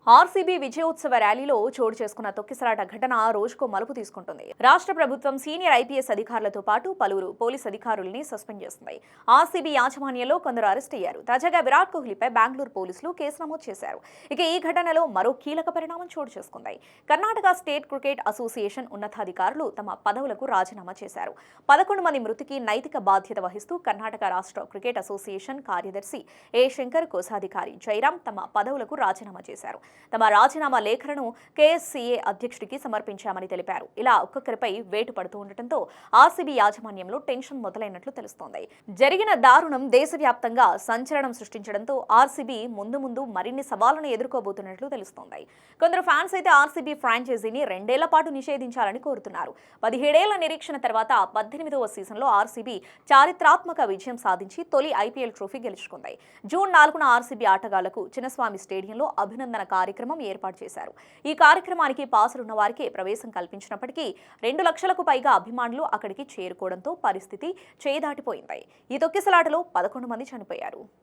RCB విజయోత్సవ ర్యాలీలో చోటు చేసుకున్న తొక్కిసలాట ఘటన రోజుకో మలుపు తీసుకుంటుంది. రాష్ట్ర ప్రభుత్వం సీనియర్ ఐపీఎస్ అధికారులతో పాటు పలువురు పోలీస్ అధికారుల్ని సస్పెండ్ చేసింది. ఆర్సీబీ యాజమాన్యంలో కొందరు అరెస్ట్ అయ్యారు. తాజాగా విరాట్ కోహ్లీపై బెంగళూరు పోలీసులు కేసు నమోదు చేశారు. ఇక ఈ ఘటనలో మరో కీలక పరిణామం చోటు చేసుకుంది. కర్ణాటక స్టేట్ క్రికెట్ అసోసియేషన్ ఉన్నతాధికారులు తమ పదవులకు రాజీనామా చేశారు. 11 మంది మృతికి నైతిక బాధ్యత వహిస్తూ కర్ణాటక రాష్ట్ర క్రికెట్ అసోసియేషన్ కార్యదర్శి ఏ శంకర్, కోశాధికారి జైరాం తమ పదవులకు రాజీనామా చేశారు. తమ రాజీనామా లేఖలను కేఎస్సీఏ అధ్యక్షుడికి సమర్పించామని తెలిపారు. ఇలా ఒక్కొక్కరిపై వేటు పడుతూ ఉండటంతో ఆర్సీబీ యాజమాన్యంలో టెన్షన్ మొదలైనట్లు తెలుస్తోంది. జరిగిన దారుణం దేశవ్యాప్తంగా సంచలనం సృష్టించడంతో ఆర్సీబీ ముందు మరిన్ని సవాళ్లను ఎదుర్కోబోతున్నట్లు తెలుస్తోంది. కొందరు ఫ్యాన్స్ అయితే ఆర్సీబీ ఫ్రాంచైజీని 2 ఏళ్ల పాటు నిషేధించాలని కోరుతున్నారు. 17 ఏళ్ల నిరీక్షణ తర్వాత 18వ సీజన్లో ఆర్సీబీ చారిత్రాత్మక విజయం సాధించి తొలి ఐపీఎల్ ట్రోఫీ గెలుచుకుంది. జూన్ 4న ఆర్సీబీ ఆటగాళ్లకు చిన్నస్వామి స్టేడియంలో అభినందన కార్యక్రమం ఏర్పాటు చేశారు. ఈ కార్యక్రమానికి పాసులున్న వారికే ప్రవేశం కల్పించినప్పటికీ 2 లక్షలకు పైగా అభిమానులు అక్కడికి చేరుకోవడంతో పరిస్థితి చేదాటిపోయింది. ఈ తొక్కిసలాటలో 11 మంది చనిపోయారు.